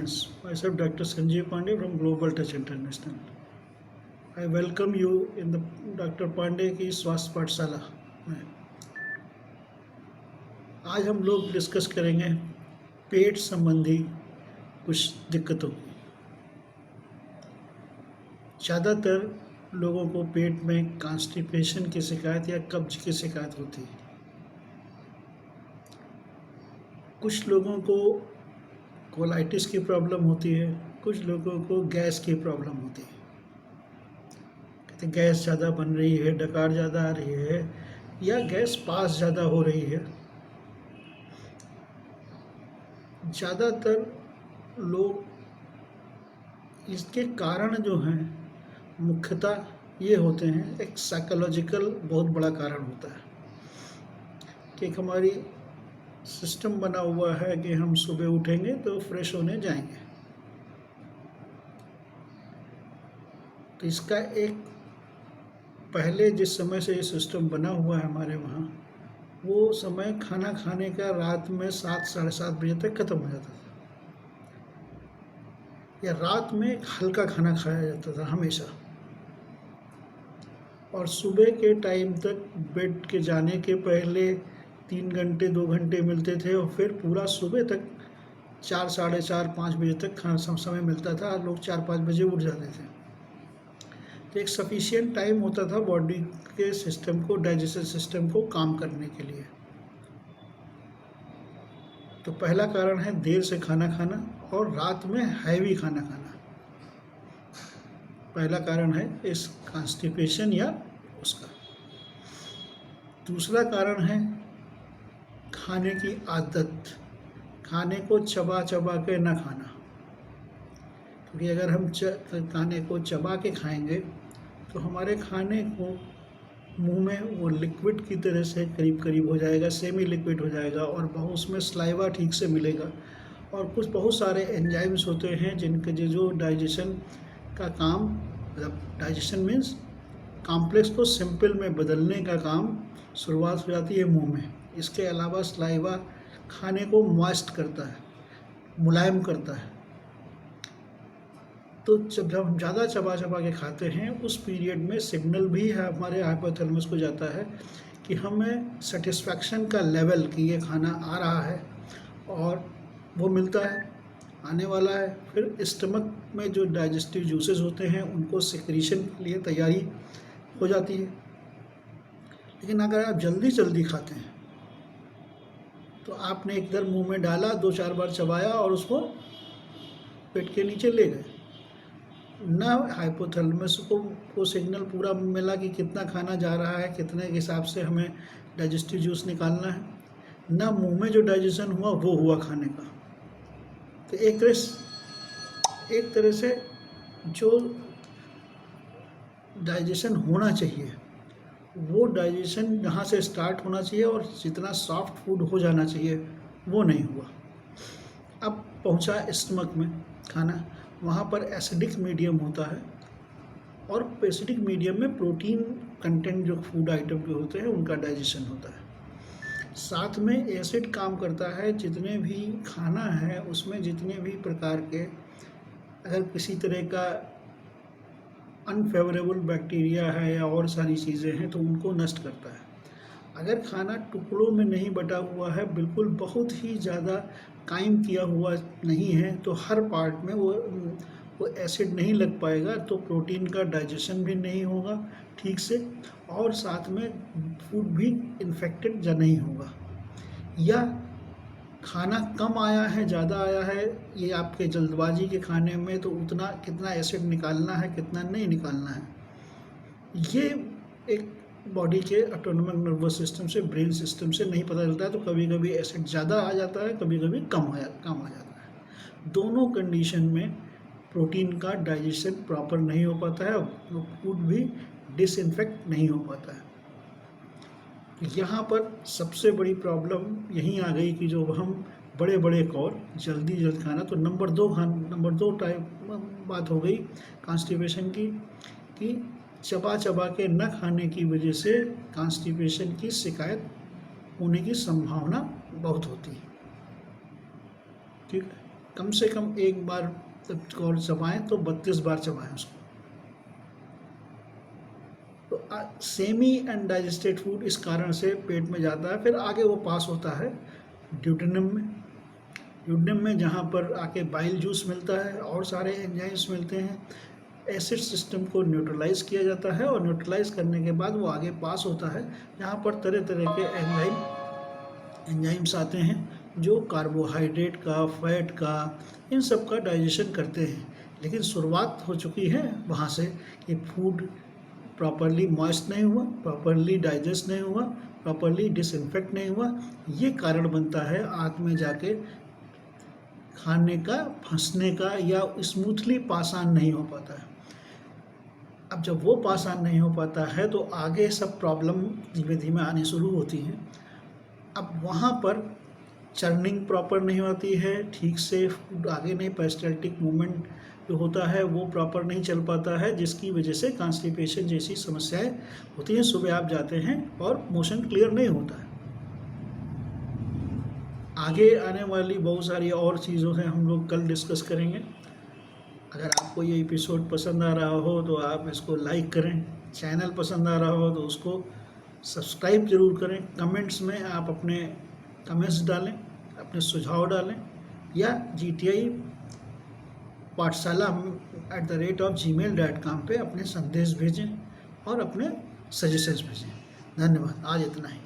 friends, myself Dr. Sanjeev Pandey from Global Touch International. I welcome you in the Dr. Pandey की स्वास्थ्य पाठशाला में। आज हम लोग डिस्कस करेंगे पेट संबंधी कुछ दिक्कतों की। ज़्यादातर लोगों को पेट में कॉन्स्टिपेशन की शिकायत या कब्ज की शिकायत होती है। कुछ लोगों को कोलाइटिस की प्रॉब्लम होती है, कुछ लोगों को गैस की प्रॉब्लम होती है। कहते गैस ज़्यादा बन रही है, डकार ज़्यादा आ रही है या गैस पास ज़्यादा हो रही है। ज़्यादातर लोग इसके कारण जो हैं मुख्यतः ये होते हैं, एक साइकोलॉजिकल बहुत बड़ा कारण होता है कि एक हमारी सिस्टम बना हुआ है कि हम सुबह उठेंगे तो फ्रेश होने जाएंगे। तो इसका एक पहले जिस समय से ये सिस्टम बना हुआ है हमारे वहाँ, वो समय खाना खाने का रात में 7 साढ़े 7 बजे तक ख़त्म हो जाता था, या रात में एक हल्का खाना खाया जाता था हमेशा, और सुबह के टाइम तक बेड के जाने के पहले 3 घंटे 2 घंटे मिलते थे, और फिर पूरा सुबह तक 4 साढ़े 4 5 बजे तक खाना समय मिलता था। लोग 4-5 बजे उठ जाते थे, तो एक सफिशिएंट टाइम होता था बॉडी के सिस्टम को, डाइजेशन सिस्टम को काम करने के लिए। तो पहला कारण है देर से खाना खाना और रात में हैवी खाना खाना। पहला कारण है इस कॉन्स्टिपेशन या उसका। दूसरा कारण है खाने की आदत, खाने को चबा चबा के ना खाना। क्योंकि अगर हम खाने को चबा के खाएंगे तो हमारे खाने को मुंह में वो लिक्विड की तरह से करीब करीब हो जाएगा, सेमी लिक्विड हो जाएगा, और बहुत उसमें स्लाइवा ठीक से मिलेगा। और कुछ बहुत सारे एंजाइम्स होते हैं जिनके जो डाइजेशन का काम, मतलब डाइजेशन मीन्स कॉम्प्लेक्स को सिंपल में बदलने का काम शुरुआत हो जाती है मुंह में। इसके अलावा स्लाइवा खाने को मॉइस्ट करता है, मुलायम करता है। तो जब हम ज़्यादा चबा चबा के खाते हैं उस पीरियड में सिग्नल भी है हमारे हाइपोथैलेमस को जाता है कि हमें सेटिस्फैक्शन का लेवल कि ये खाना आ रहा है, और वो मिलता है, आने वाला है। फिर स्टमक में जो डाइजेस्टिव जूसेस होते हैं उनको सिक्रीशन के लिए तैयारी हो जाती है। लेकिन अगर आप जल्दी जल्दी खाते हैं तो आपने एकदम मुंह में डाला, 2-4 बार चबाया और उसको पेट के नीचे ले गए। ना हाइपोथैलेमस को सिग्नल पूरा मिला कि कितना खाना जा रहा है, कितने के हिसाब से हमें डाइजेस्टिव जूस निकालना है, ना मुंह में जो डाइजेशन हुआ वो हुआ खाने का। तो एक तरह से जो डाइजेशन होना चाहिए वो डाइजेशन यहाँ से स्टार्ट होना चाहिए, और जितना सॉफ्ट फूड हो जाना चाहिए वो नहीं हुआ। अब पहुँचा स्टमक में खाना, वहाँ पर एसिडिक मीडियम होता है, और एसिडिक मीडियम में प्रोटीन कंटेंट जो फूड आइटम के होते हैं उनका डाइजेशन होता है। साथ में एसिड काम करता है, जितने भी खाना है उसमें जितने भी प्रकार के अगर किसी तरह का अनफेवरेबल बैक्टीरिया है या और सारी चीज़ें हैं तो उनको नष्ट करता है। अगर खाना टुकड़ों में नहीं बटा हुआ है, बिल्कुल बहुत ही ज़्यादा कायम किया हुआ नहीं है, तो हर पार्ट में वो एसिड नहीं लग पाएगा, तो प्रोटीन का डाइजेशन भी नहीं होगा ठीक से, और साथ में फूड भी इन्फेक्टेड या नहीं होगा। या खाना कम आया है, ज़्यादा आया है, ये आपके जल्दबाजी के खाने में, तो उतना कितना एसिड निकालना है कितना नहीं निकालना है, ये एक बॉडी के ऑटोनोमिक नर्वस सिस्टम से, ब्रेन सिस्टम से नहीं पता चलता है। तो कभी कभी एसिड ज़्यादा आ जाता है, कभी कभी कम आ जाता है। दोनों कंडीशन में प्रोटीन का डाइजेशन प्रॉपर नहीं हो पाता है, और फूड भी डिसइंफेक्ट नहीं हो पाता है। यहाँ पर सबसे बड़ी प्रॉब्लम यहीं आ गई कि जो हम बड़े बड़े कौर जल्दी खाना, तो नंबर दो टाइप बात हो गई कॉन्स्टिपेशन की, कि चबा चबा के न खाने की वजह से कॉन्स्टिपेशन की शिकायत होने की संभावना बहुत होती है। ठीक है। कम से कम एक बार जब और चबाएँ तो 32 बार चबाएँ उसको। तो सेमी अनडाइजेस्टेड फूड इस कारण से पेट में जाता है, फिर आगे वो पास होता है ड्यूडेनम में। ड्यूडेनम में जहाँ पर आके बाइल जूस मिलता है और सारे एंजाइम्स मिलते हैं, एसिड सिस्टम को न्यूट्रलाइज किया जाता है और न्यूट्रलाइज करने के बाद वो आगे पास होता है, जहाँ पर तरह तरह के एंजाइम्स आते हैं जो कार्बोहाइड्रेट का, फैट का, इन सब का डाइजेशन करते हैं। लेकिन शुरुआत हो चुकी है वहाँ से कि फूड प्रॉपरली मॉइस्ट नहीं हुआ, प्रॉपरली डाइजेस्ट नहीं हुआ, प्रॉपरली डिसइंफेक्ट नहीं हुआ, ये कारण बनता है आँत में जाके खाने का फंसने का, या स्मूथली पास ऑन नहीं हो पाता है। अब जब वो पास ऑन नहीं हो पाता है तो आगे सब प्रॉब्लम धीमे धीमे आनी शुरू होती हैं। अब वहाँ पर चर्निंग प्रॉपर नहीं होती है, ठीक से फूड आगे नहीं, पेरिस्टाल्टिक मूवमेंट जो होता है वो प्रॉपर नहीं चल पाता है, जिसकी वजह से कॉन्स्टिपेशन जैसी समस्याएं होती हैं। सुबह आप जाते हैं और मोशन क्लियर नहीं होता है। आगे आने वाली बहुत सारी और चीज़ों से हम लोग कल डिस्कस करेंगे। अगर आपको ये एपिसोड पसंद आ रहा हो तो आप इसको लाइक करें, चैनल पसंद आ रहा हो तो उसको सब्सक्राइब ज़रूर करें। कमेंट्स में आप अपने कमेंट्स डालें, अपने सुझाव डालें, या GTI pathshala@gmail.com पे अपने संदेश भेजें और अपने सजेशंस भेजें। धन्यवाद। आज इतना ही।